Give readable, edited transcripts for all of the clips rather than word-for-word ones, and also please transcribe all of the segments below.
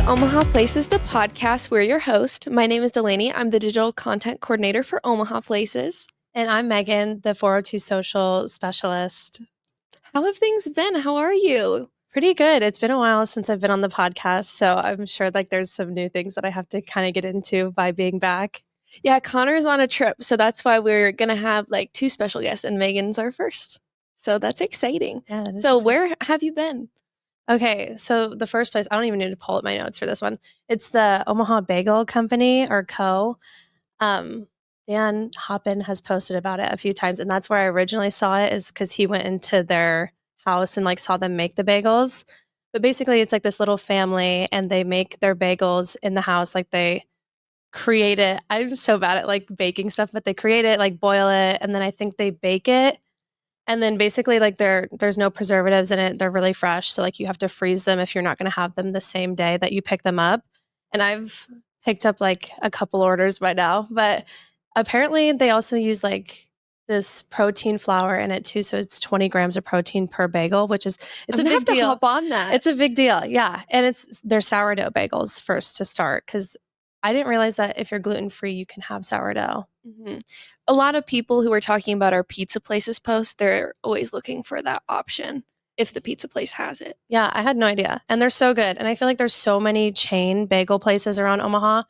Omaha Places, the podcast. We're your host. My name is Delaney. I'm the digital content coordinator for Omaha Places. And I'm Megan, the 402 social specialist. How have things been? How are you? Pretty good. It's been a while since I've been on the podcast, so I'm sure there's some new things that I have to kind of get into by being back. Yeah, Connor's on a trip, so that's why we're going to have like two special guests, and Megan's our first. So that's exciting. Yeah, that is so exciting. Where have you been? Okay, so the first place, I don't even need to pull up my notes for this one. It's the Omaha Bagel Company or Co. Dan Hoppin has posted about it a few times, and that's where I originally saw it, is because he went into their house and like saw them make the bagels. But basically, it's like this little family, and they make their bagels in the house. Like they create it. I'm so bad at like baking stuff, but they create it, like boil it, and then I think they bake it. And then basically like there's no preservatives in it. They're really fresh. So like you have to freeze them if you're not going to have them the same day that you pick them up. And I've picked up like a couple orders by now, but apparently they also use like this protein flour in it too. So it's 20 grams of protein per bagel, which is, it's I'm a big have to deal. hop on that. It's a big deal. Yeah. And they're sourdough bagels first to start, because I didn't realize that if you're gluten-free, you can have sourdough. Mm-hmm. A lot of people who are talking about our pizza places post, they're always looking for that option if the pizza place has it. Yeah, I had no idea. And they're so good. And I feel like there's so many chain bagel places around Omaha,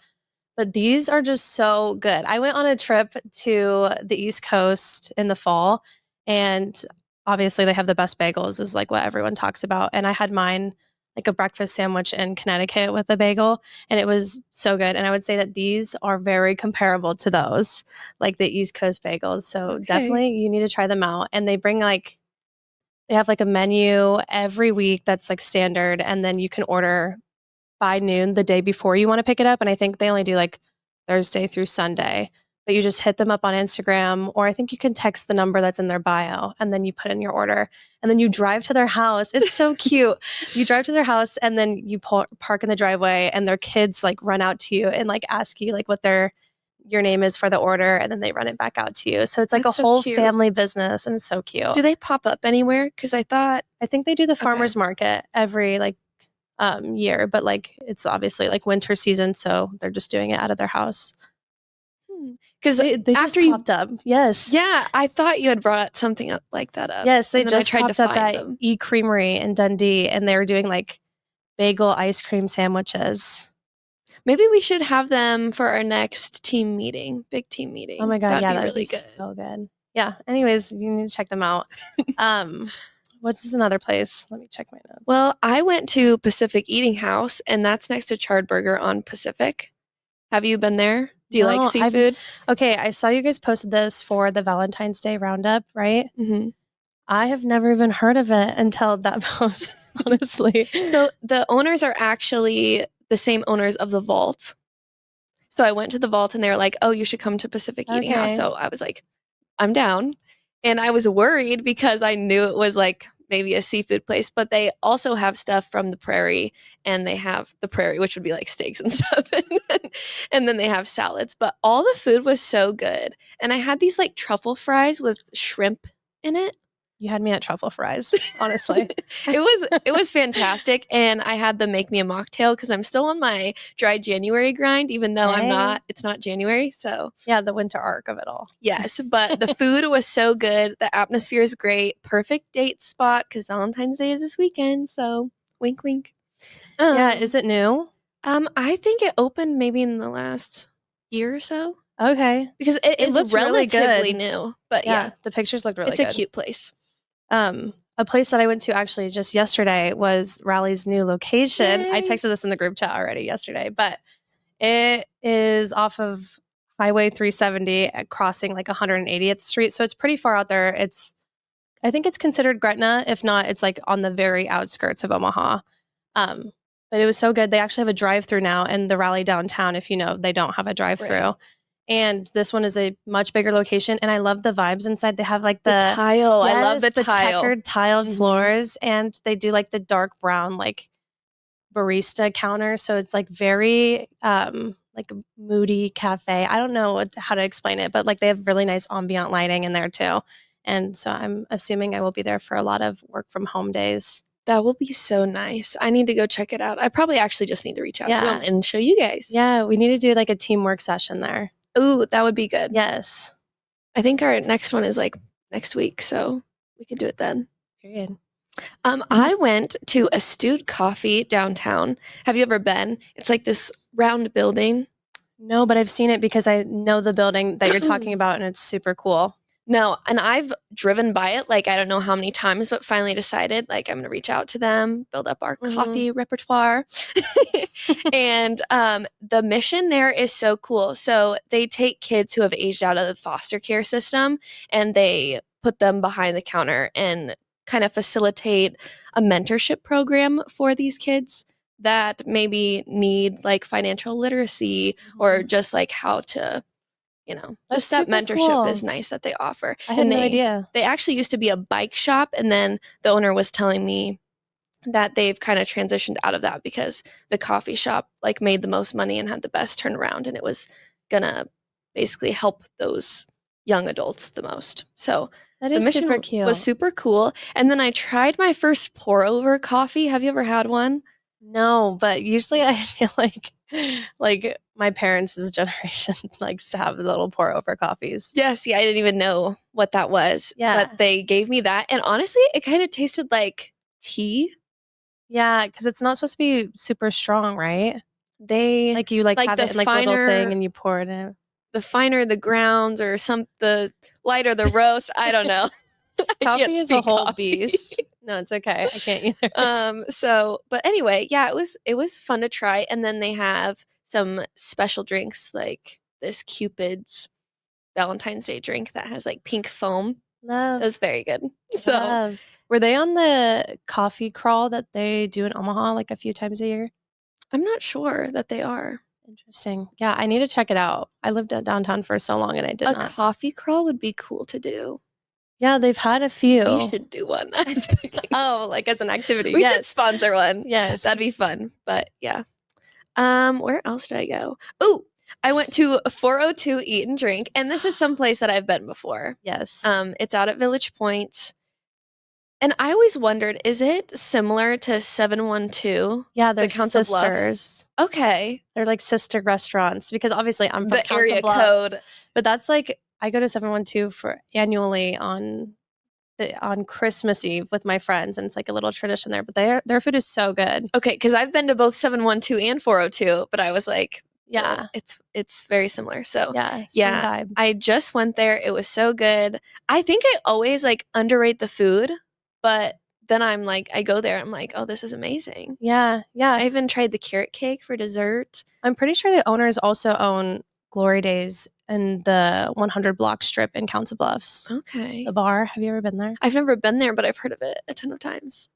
but these are just so good. I went on a trip to the East Coast in the fall, and obviously they have the best bagels, is like what everyone talks about. And I had mine, like a breakfast sandwich in Connecticut with a bagel, and it was so good. And I would say that these are very comparable to those, like the East Coast bagels. So definitely you need to try them out. And they have like a menu every week that's like standard, and then you can order by noon the day before you want to pick it up. And I think they only do like Thursday through Sunday, but you just hit them up on Instagram, or I think you can text the number that's in their bio, and then you put in your order, and then you drive to their house. It's so cute. You drive to their house, and then you park in the driveway, and their kids like run out to you and like ask you like what your name is for the order, and then they run it back out to you. So it's like That's a whole family business, and it's so cute. Do they pop up anywhere? Because I think they do the farmers market every like year, but like it's obviously like winter season, so they're just doing it out of their house. Because they after just popped up. Yes. Yeah, I thought you had brought something up like that up. Yes, they just tried popped to up find at them. E-Creamery in Dundee, and they were doing like bagel ice cream sandwiches. Maybe we should have them for our next team meeting, big team meeting. Oh my God, that'd be really good. So good. Yeah. Anyways, you need to check them out. What's another place? Let me check my notes. Well, I went to Pacific Eating House, and that's next to Charred on Pacific. Have you been there? Do you like seafood? Okay, I saw you guys posted this for the Valentine's Day roundup, right? Mm-hmm. I have never even heard of it until that post, honestly. So the owners are actually the same owners of the Vault. So I went to the Vault, and they were like, oh, you should come to Pacific Eating House. So I was like, I'm down. And I was worried because I knew it was like maybe a seafood place, but they also have stuff from the prairie, and they have the prairie, which would be like steaks and stuff. And then they have salads, but all the food was so good. And I had these like truffle fries with shrimp in it. You had me at truffle fries, honestly. It was fantastic. And I had the make me a mocktail because I'm still on my dry January grind, even though it's not January. So yeah, the winter arc of it all. Yes, but the food was so good. The atmosphere is great. Perfect date spot because Valentine's Day is this weekend. So wink, wink. Yeah, is it new? I think it opened maybe in the last year or so. Okay, because it looks relatively new. But yeah, the pictures look really good. It's a cute place. A place that I went to actually just yesterday was Raleigh's new location. Yay. I texted this in the group chat already yesterday, but it is off of Highway 370 crossing like 180th Street. So it's pretty far out there. I think it's considered Gretna. If not, it's like on the very outskirts of Omaha. But it was so good. They actually have a drive-through now in the Raleigh downtown. If you know, they don't have a drive-through. Right. And this one is a much bigger location. And I love the vibes inside. They have like the tile. Yes, I love the tile. Checkered tiled floors. And they do like the dark brown, like barista counter. So it's like very like a moody cafe. I don't know how to explain it, but like they have really nice ambient lighting in there too. And so I'm assuming I will be there for a lot of work from home days. That will be so nice. I need to go check it out. I probably actually just need to reach out to Yeah. them and show you guys. Yeah, we need to do like a teamwork session there. Ooh, that would be good. Yes. I think our next one is like next week, so we could do it then. Period. I went to Astute Coffee downtown. Have you ever been? It's like this round building. No, but I've seen it because I know the building that you're talking about, and it's super cool. No, and I've driven by it like I don't know how many times, but finally decided like I'm going to reach out to them, build up our coffee repertoire. And the mission there is so cool. So they take kids who have aged out of the foster care system and they put them behind the counter and kind of facilitate a mentorship program for these kids that maybe need like financial literacy or just like how to, just that mentorship is nice that they offer. I had no idea. They actually used to be a bike shop, and then the owner was telling me that they've kind of transitioned out of that because the coffee shop like made the most money and had the best turnaround, and it was gonna basically help those young adults the most. So that the mission super cute. Was super cool. And then I tried my first pour over coffee. Have you ever had one? No, but usually I feel like my parents' generation likes to have the little pour over coffees. Yes, yeah, I didn't even know what that was. Yeah. But they gave me that. And honestly, it kind of tasted like tea. Yeah, because it's not supposed to be super strong, right? They like you like have it in like a little thing and you pour it in. The finer the grounds or the lighter the roast. I don't know. Coffee is a whole beast. No, it's okay. I can't either. But anyway, yeah, it was fun to try. And then they have some special drinks like this Cupid's Valentine's Day drink that has like pink foam. Love. It was very good. So were they on the coffee crawl that they do in Omaha like a few times a year? I'm not sure that they are. Interesting. Yeah, I need to check it out. I lived downtown for so long and I did not. A coffee crawl would be cool to do. Yeah, they've had a few. We should do one. Oh, like as an activity. We should sponsor one. Yes. That'd be fun. But yeah. Where else did I go? Oh, I went to 402 Eat and Drink, and this is some place that I've been before. Yes. It's out at Village Point. And I always wondered, is it similar to 712? Yeah, they're the sisters. Okay. They're like sister restaurants because obviously I'm from the Council area Bluffs, code. But that's like I go to 712 for annually on Christmas Eve with my friends, and it's like a little tradition there. But their food is so good. Okay, because I've been to both 712 and 402, but I was like, yeah, it's very similar. So yeah, vibe. I just went there. It was so good. I think I always like underrate the food, but then I'm like, I go there, I'm like, oh, this is amazing. Yeah, yeah. I even tried the carrot cake for dessert. I'm pretty sure the owners also own Glory Days and the 100 block strip in Council Bluffs. Okay. The bar. Have you ever been there? I've never been there, but I've heard of it a ton of times.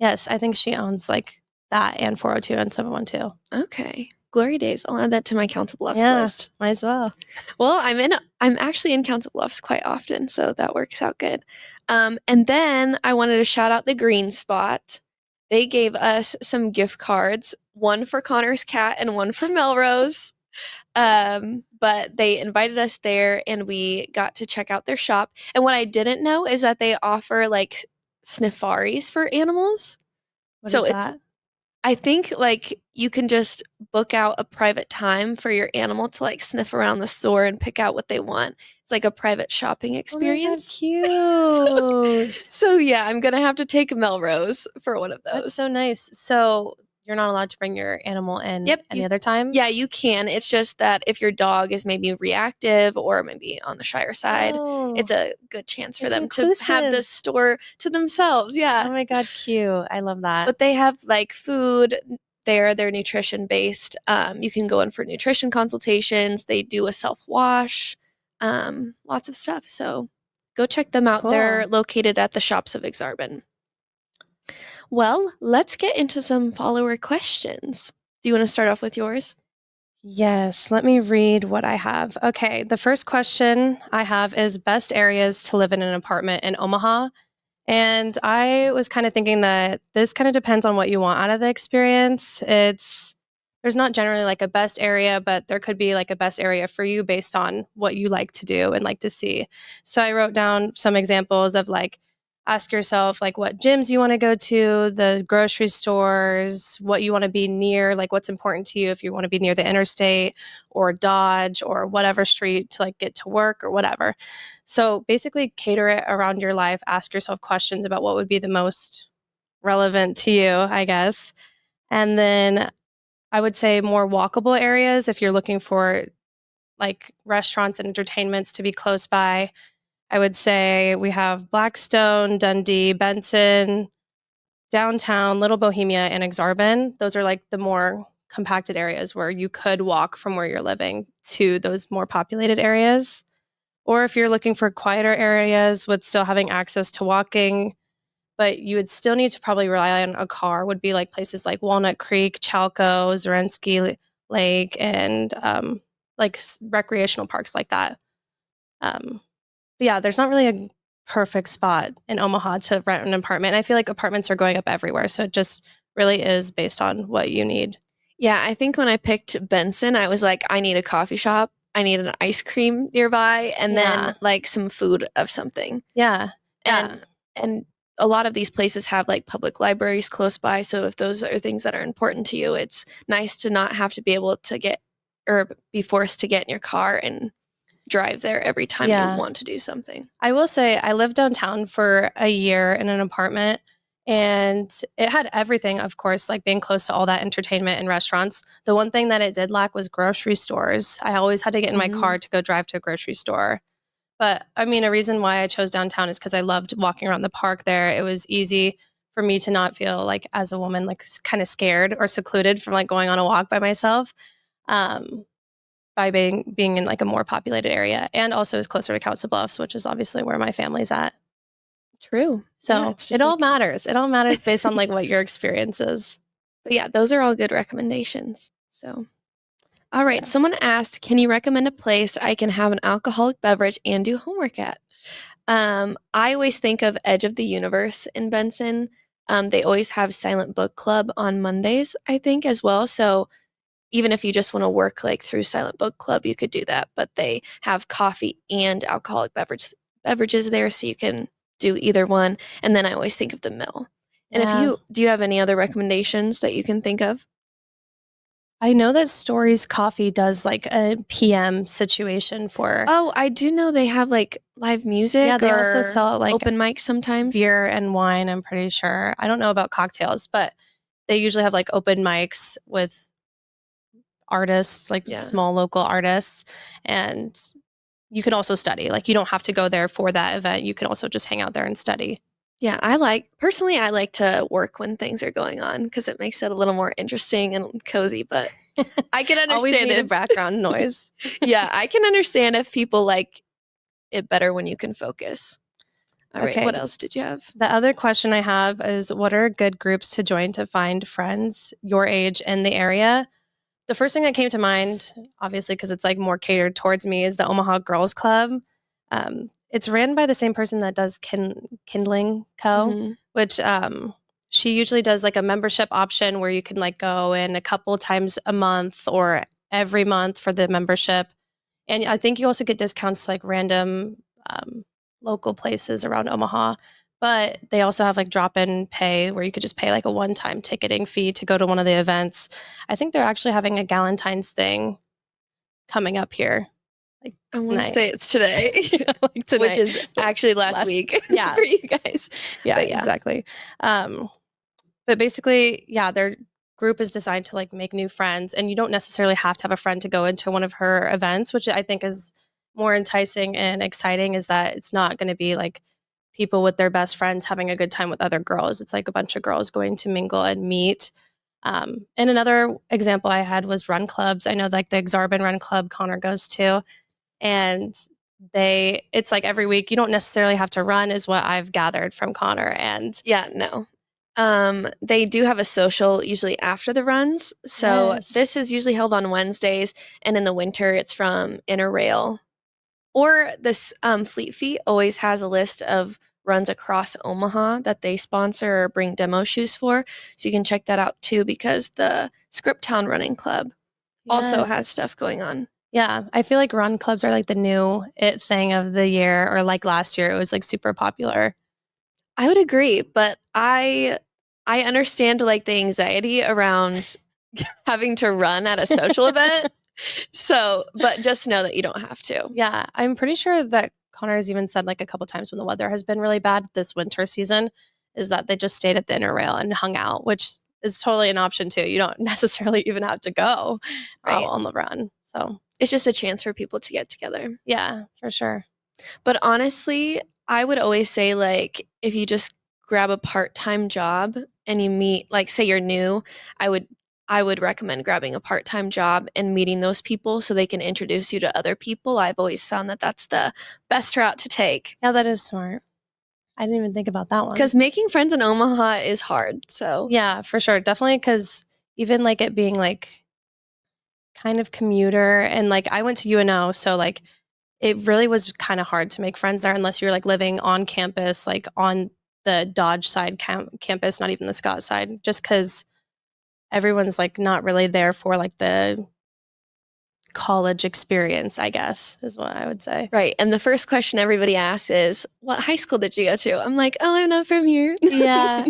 Yes, I think she owns like that and 402 and 712. Okay. Glory Days. I'll add that to my Council Bluffs list. Might as well. Well, I'm actually in Council Bluffs quite often, so that works out good. And then I wanted to shout out the Green Spot. They gave us some gift cards, one for Connor's cat and one for Melrose. But they invited us there and we got to check out their shop. And what I didn't know is that they offer like snifaris for animals. What is that? I think like you can just book out a private time for your animal to like sniff around the store and pick out what they want. It's like a private shopping experience. Oh my God, cute. So yeah, I'm going to have to take Melrose for one of those. That's so nice. So you're not allowed to bring your animal in any other time? Yeah, you can. It's just that if your dog is maybe reactive or maybe on the shyer side, it's a good chance for them to have the store to themselves. Yeah. Oh my God, cute. I love that. But they have like food there. They're nutrition based. You can go in for nutrition consultations. They do a self-wash, lots of stuff. So go check them out. Cool. They're located at the Shops of Exarban. Well, let's get into some follower questions. Do you want to start off with yours? Yes, let me read what I have. Okay, the first question I have is best areas to live in an apartment in Omaha. And I was kind of thinking that this kind of depends on what you want out of the experience. There's not generally like a best area, but there could be like a best area for you based on what you like to do and like to see. So I wrote down some examples of like ask yourself like what gyms you want to go to, the grocery stores, what you want to be near, like what's important to you if you want to be near the interstate or Dodge or whatever street to like get to work or whatever. So basically cater it around your life. Ask yourself questions about what would be the most relevant to you, I guess. And then I would say more walkable areas if you're looking for like restaurants and entertainments to be close by. I would say we have Blackstone, Dundee, Benson, downtown, Little Bohemia, and Exarban. Those are like the more compacted areas where you could walk from where you're living to those more populated areas. Or if you're looking for quieter areas with still having access to walking, but you would still need to probably rely on a car, would be like places like Walnut Creek, Chalco, Zerensky Lake, and like recreational parks like that. Um, but yeah, there's not really a perfect spot in Omaha to rent an apartment. I feel like apartments are going up everywhere. So it just really is based on what you need. Yeah, I think when I picked Benson, I was like, I need a coffee shop. I need an ice cream nearby and then like some food of something. Yeah. And a lot of these places have like public libraries close by. So if those are things that are important to you, it's nice to not have to be able to get or be forced to get in your car and drive there every time you want to do something. I will say I lived downtown for a year in an apartment and it had everything, of course, like being close to all that entertainment and restaurants. The one thing that it did lack was grocery stores. I always had to get in my car to go drive to a grocery store. But I mean, a reason why I chose downtown is because I loved walking around the park there. It was easy for me to not feel like as a woman, like kind of scared or secluded from like going on a walk by myself. By being in like a more populated area, and also is closer to Council Bluffs, which is obviously where my family's at. True. So it all matters. It all matters based on like what your experience is. But yeah, those are all good recommendations. So, all right. Someone asked, can you recommend a place I can have an alcoholic beverage and do homework at? I always think of Edge of the Universe in Benson. They always have Silent Book Club on Mondays, I think, as well. So even if you just want to work like through Silent Book Club, you could do that. But they have coffee and alcoholic beverages there, so you can do either one. And then I always think of the Mill. And do you have any other recommendations that you can think of? I know that Stories Coffee does like a PM situation for. Oh, I do know they have like live music. Yeah, they also sell like open mics sometimes. Beer and wine, I'm pretty sure. I don't know about cocktails, but they usually have like open mics with artists, like small local artists. And you can also study. Like you don't have to go there for that event. You can also just hang out there and study. Yeah, I like to work when things are going on because it makes it a little more interesting and cozy, but I can understand Always need background noise. Yeah, I can understand if people like it better when you can focus. All right, what else did you have? The other question I have is what are good groups to join to find friends your age in the area? The first thing that came to mind, obviously, because it's like more catered towards me, is the Omaha Girls Club. It's ran by the same person that does Kindling Co., which she usually does like a membership option where you can like go in a couple times a month or every month for the membership. And I think you also get discounts to like random local places around Omaha. But they also have like drop-in pay where you could just pay like a one-time ticketing fee to go to one of the events. I think they're actually having a Galentine's thing coming up here. Like I want to say it's today, like tonight, which is actually last week. Yeah, for you guys. Yeah, exactly. But basically, their group is designed to like make new friends, and you don't necessarily have to have a friend to go into one of her events, which I think is more enticing and exciting. Is that it's not going to be like people with their best friends having a good time with other girls. It's like a bunch of girls going to mingle and meet. And another example I had was run clubs. I know like the Exarban Run Club Connor goes to, and it's like every week. You don't necessarily have to run is what I've gathered from Connor. And no. They do have a social usually after the runs. So this is usually held on Wednesdays, and in the winter it's from Interrail. Or this Fleet Feet always has a list of runs across Omaha that they sponsor or bring demo shoes for. So you can check that out too, because the Scriptown Running Club also has stuff going on. Yeah, I feel like run clubs are like the new it thing of the year, or like last year it was like super popular. I would agree, but I understand like the anxiety around having to run at a social event. So, but just know that you don't have to. Yeah, I'm pretty sure that Connor has even said like a couple times when the weather has been really bad this winter season is that they just stayed at the inner rail and hung out, which is totally an option too. You don't necessarily even have to go Right. on the run. So It's just a chance for people to get together. yeah, for sure. But honestly, I would always say like if you just grab a part-time job and you meet, like say you're new, I would recommend grabbing a part-time job and meeting those people so they can introduce you to other people. I've always found that that's the best route to take. Yeah, that is smart. I didn't even think about that one. Because making friends in Omaha is hard. So yeah, for sure. Definitely because even like it being like kind of commuter and like I went to UNO, so like it really was kind of hard to make friends there unless you're like living on campus, like on the Dodge side campus, not even the Scott side, just because everyone's like not really there for like the college experience, I guess, is what I would say. right. And the first question everybody asks is, what high school did you go to? I'm like, oh, I'm not from here. Yeah,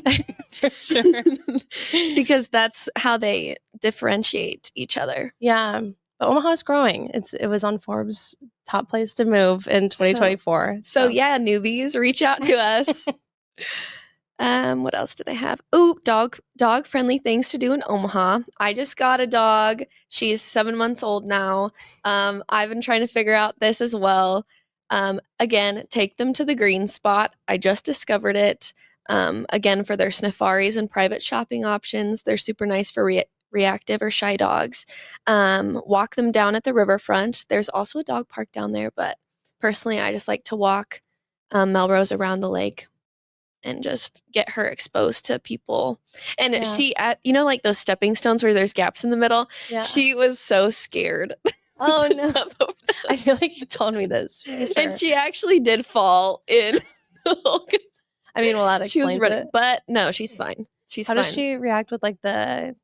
for sure. Because that's how they differentiate each other. Yeah. But Omaha is growing. It was on Forbes' top place to move in 2024. So yeah, newbies, reach out to us. What else did I have? Oh, dog friendly things to do in Omaha. I just got a dog. She's 7 months old now. I've been trying to figure out this as well. Again, take them to the green spot. I just discovered it. Again, for their safaris and private shopping options. They're super nice for reactive or shy dogs. Walk them down at the riverfront. There's also a dog park down there, but personally, I just like to walk Melrose around the lake and just get her exposed to people. And she, like those stepping stones where there's gaps in the middle, she was so scared. Oh no. I feel like you told me this. Sure. And she actually did fall in. I mean, well, that explains it. But no, she's fine. She's fine. How does she react with like the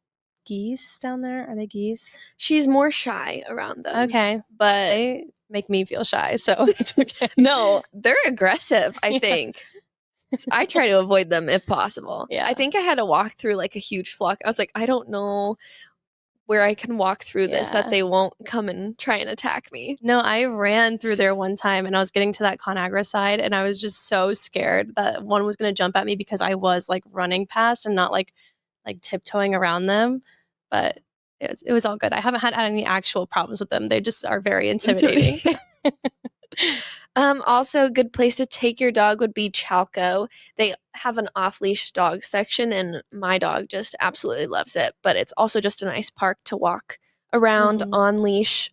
geese down there? Are they geese? She's more shy around them. Okay. But they make me feel shy, so it's okay. No, they're aggressive, I think. I try to avoid them if possible. Yeah. I think I had to walk through like a huge flock. I was like, I don't know where I can walk through this that they won't come and try and attack me. No, I ran through there one time and I was getting to that Conagra side and I was just so scared that one was going to jump at me because I was like running past and not like tiptoeing around them. But it was all good. I haven't had any actual problems with them. They just are very intimidating. Also, a good place to take your dog would be Chalco. They have an off-leash dog section, and my dog just absolutely loves it. But it's also just a nice park to walk around on leash.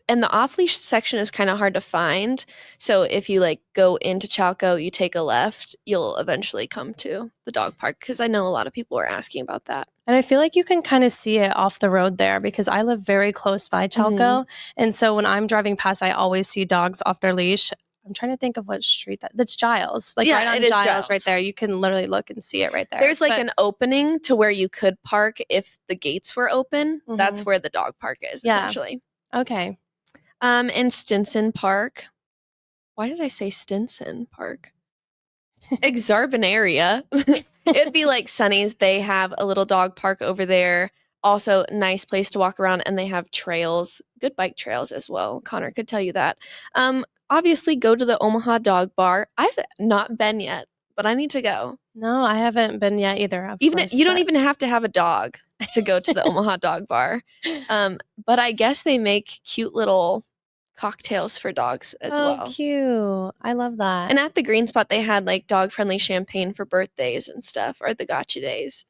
And the off-leash section is kind of hard to find. So if you like go into Chalco, you take a left, you'll eventually come to the dog park because I know a lot of people are asking about that. And I feel like you can kind of see it off the road there because I live very close by Chalco. And so when I'm driving past, I always see dogs off their leash. I'm trying to think of what street that's Giles. Like right on Giles right there. You can literally look and see it right there. There's like an opening to where you could park if the gates were open. That's where the dog park is essentially. Okay. And Stinson Park. Why did I say Stinson Park? Exarban area. It'd be like Sunny's. They have a little dog park over there. Also, nice place to walk around, and they have trails, good bike trails as well. Connor could tell you that. Obviously, go to the Omaha Dog Bar. I've not been yet, but I need to go. No, I haven't been yet either. You don't even have to have a dog to go to the Omaha Dog Bar. But I guess they make cute little cocktails for dogs as well. Oh, cute. I love that. And at the green spot, they had like dog-friendly champagne for birthdays and stuff, or the gotcha days.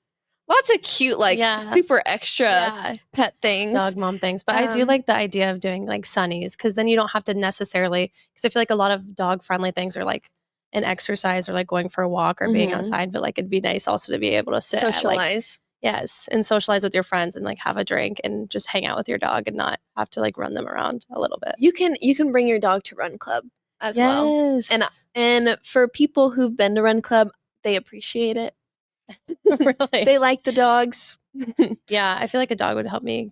Lots of cute, like super extra pet things. Dog mom things. But I do like the idea of doing like Sunnies because then you don't have to necessarily, because I feel like a lot of dog-friendly things are like an exercise or like going for a walk or being outside, but like it'd be nice also to be able to sit socialize. And socialize with your friends and like have a drink and just hang out with your dog and not have to like run them around a little bit. You can bring your dog to Run Club as well. And for people who've been to Run Club, they appreciate it. Really? They like the dogs. Yeah, I feel like a dog would help me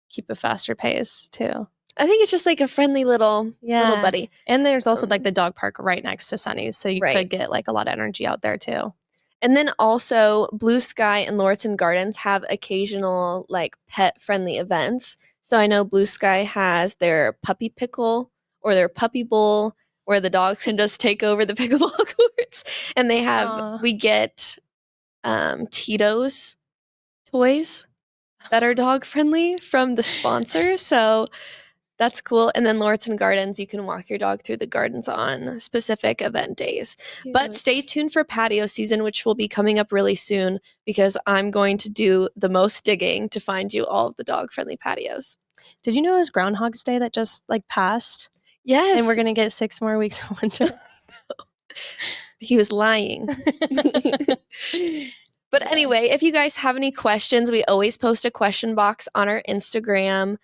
keep a faster pace too. I think it's just like a friendly little buddy. And there's also like the dog park right next to Sunny's, so you Right. could get like a lot of energy out there too. And then also Blue Sky and Laurelton Gardens have occasional like pet friendly events. So I know Blue Sky has their puppy pickle or their puppy bowl where the dogs can just take over the pickleball courts. And they have, we get Tito's toys that are dog friendly from the sponsor. So that's cool. And then Laurelton Gardens, you can walk your dog through the gardens on specific event days. Cute. But stay tuned for patio season, which will be coming up really soon because I'm going to do the most digging to find you all of the dog-friendly patios. Did you know it was Groundhog's Day that just like passed? Yes. And we're going to get 6 more weeks of winter. He was lying. But anyway, if you guys have any questions, we always post a question box on our Instagram.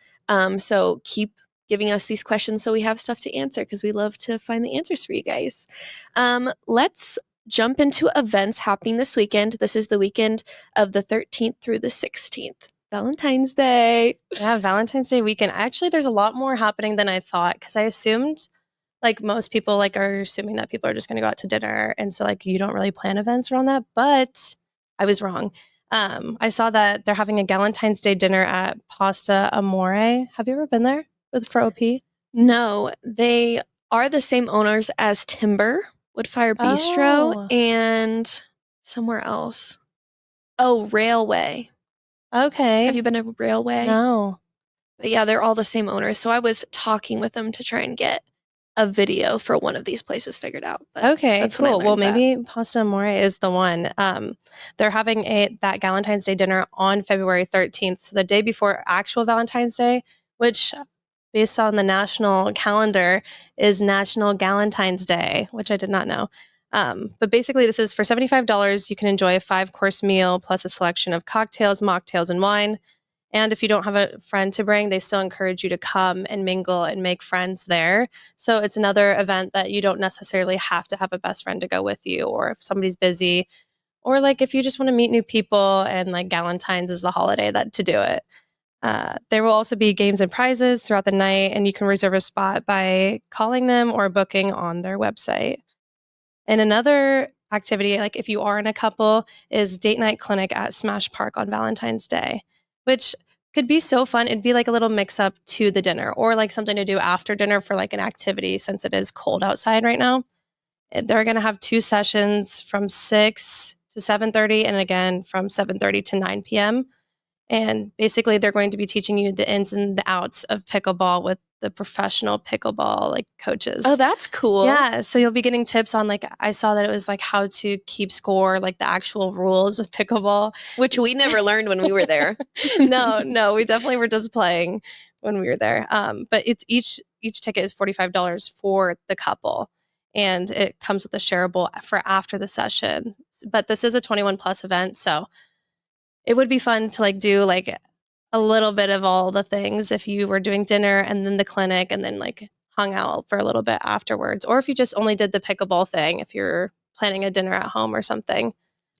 So keep giving us these questions so we have stuff to answer because we love to find the answers for you guys. Let's jump into events happening this weekend. This is the weekend of the 13th through the 16th. Valentine's Day. Yeah, Valentine's Day weekend. Actually, there's a lot more happening than I thought because I assumed like most people like are assuming that people are just going to go out to dinner. And so like you don't really plan events around that. But I was wrong. I saw that they're having a Galentine's Day dinner at Pasta Amore. Have you ever been there? For OP? No, they are the same owners as Timber, Woodfire Bistro, and somewhere else. Oh, Railway. Okay. Have you been to Railway? No. But yeah, they're all the same owners. So I was talking with them to try and get a video for one of these places figured out. But okay, that's cool. Well, maybe Pasta Amore is the one. They're having that Galentine's Day dinner on February 13th. So the day before actual Valentine's Day, which based on the national calendar is National Galentine's Day, which I did not know. But basically this is for $75. You can enjoy a 5-course meal plus a selection of cocktails, mocktails, and wine. And if you don't have a friend to bring, they still encourage you to come and mingle and make friends there. So it's another event that you don't necessarily have to have a best friend to go with you, or if somebody's busy, or like if you just want to meet new people and like Galentine's is the holiday that to do it. There will also be games and prizes throughout the night, and you can reserve a spot by calling them or booking on their website. And another activity, like if you are in a couple, is date night clinic at Smash Park on Valentine's Day, which could be so fun. It'd be like a little mix up to the dinner or like something to do after dinner for like an activity since it is cold outside right now. They're going to have 2 sessions from 6 to 7:30 and again from 7:30 to 9 p.m. And basically, they're going to be teaching you the ins and the outs of pickleball with the professional pickleball like coaches. Oh, that's cool. Yeah. So you'll be getting tips on like, I saw that it was like how to keep score, like the actual rules of pickleball. Which we never learned when we were there. No, we definitely were just playing when we were there. But it's each ticket is $45 for the couple. And it comes with a shareable for after the session. But this is a 21 plus event. So it would be fun to like do like a little bit of all the things if you were doing dinner and then the clinic and then like hung out for a little bit afterwards. Or if you just only did the pickleball thing, if you're planning a dinner at home or something.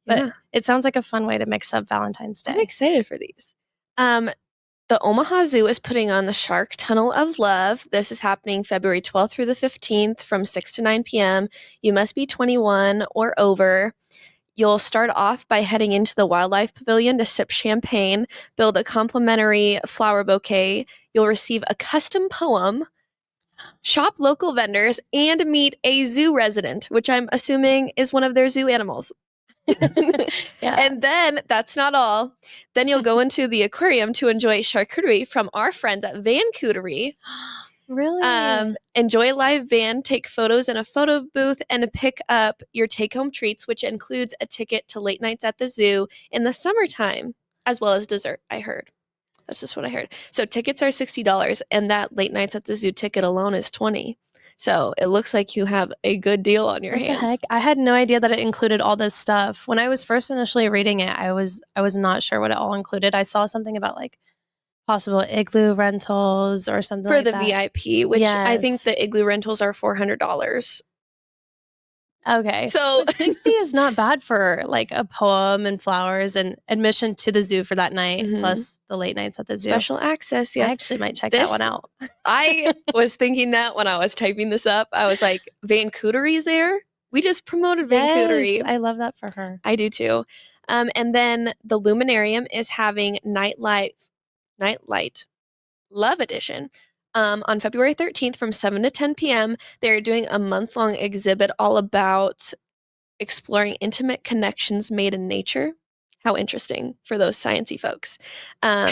But it sounds like a fun way to mix up Valentine's Day. I'm excited for these. The Omaha Zoo is putting on the Shark Tunnel of Love. This is happening February 12th through the 15th from 6 to 9 p.m. You must be 21 or over. You'll start off by heading into the Wildlife Pavilion to sip champagne, build a complimentary flower bouquet. You'll receive a custom poem, shop local vendors, and meet a zoo resident, which I'm assuming is one of their zoo animals. And then that's not all. Then you'll go into the aquarium to enjoy charcuterie from our friends at Van Cooterie. Really? Enjoy a live band, take photos in a photo booth, and pick up your take-home treats, which includes a ticket to late nights at the zoo in the summertime, as well as dessert, I heard. That's just what I heard. So tickets are $60, and that late nights at the zoo ticket alone is $20. So it looks like you have a good deal on your hands. What the heck? I had no idea that it included all this stuff. When I was first initially reading it, I was not sure what it all included. I saw something about like possible igloo rentals or something for like the that. VIP, which I think the igloo rentals are $400. Okay. So But 60 is not bad for like a poem and flowers and admission to the zoo for that night, plus the late nights at the zoo. Special access, I yes. actually might check that one out. I was thinking that when I was typing this up. I was like, Vancoutery's there? We just promoted Vancoutery. Yes, I love that for her. I do too. And then the Luminarium is having Nightlight Love Edition. On February 13th from 7 to 10 p.m., they're doing a month-long exhibit all about exploring intimate connections made in nature. How interesting for those sciencey folks.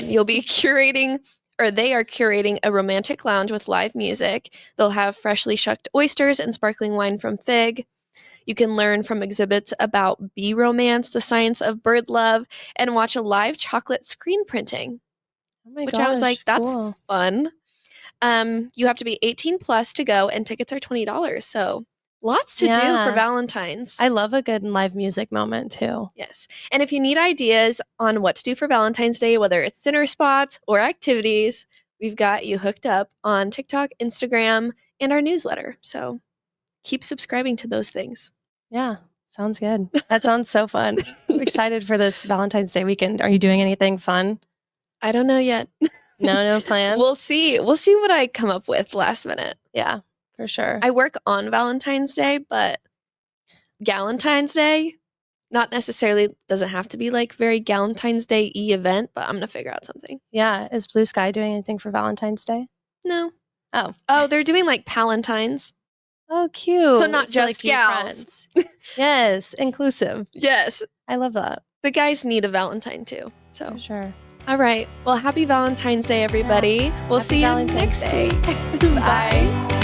You'll be they are curating a romantic lounge with live music. They'll have freshly shucked oysters and sparkling wine from Fig. You can learn from exhibits about bee romance, the science of bird love, and watch a live chocolate screen printing. Oh my which gosh, I was like, that's cool. fun. You have to be 18 plus to go, and tickets are $20. So lots to do for Valentine's. I love a good live music moment too. Yes. And if you need ideas on what to do for Valentine's Day, whether it's dinner spots or activities, we've got you hooked up on TikTok, Instagram, and our newsletter. So keep subscribing to those things. Yeah, sounds good. That sounds so fun. I'm excited for this Valentine's Day weekend. Are you doing anything fun? I don't know yet. No plans? We'll see. We'll see what I come up with last minute. Yeah, for sure. I work on Valentine's Day, but Galentine's Day, not necessarily, doesn't have to be like very Galentine's Day-y event, but I'm going to figure out something. Yeah. Is Blue Sky doing anything for Valentine's Day? No. Oh, they're doing like Palentines. Oh, cute. So not just like gals. Yes, inclusive. Yes. I love that. The guys need a Valentine too. So For sure. All right. Well, happy Valentine's Day, everybody. We'll Happy see you Valentine's next Day. week. Bye.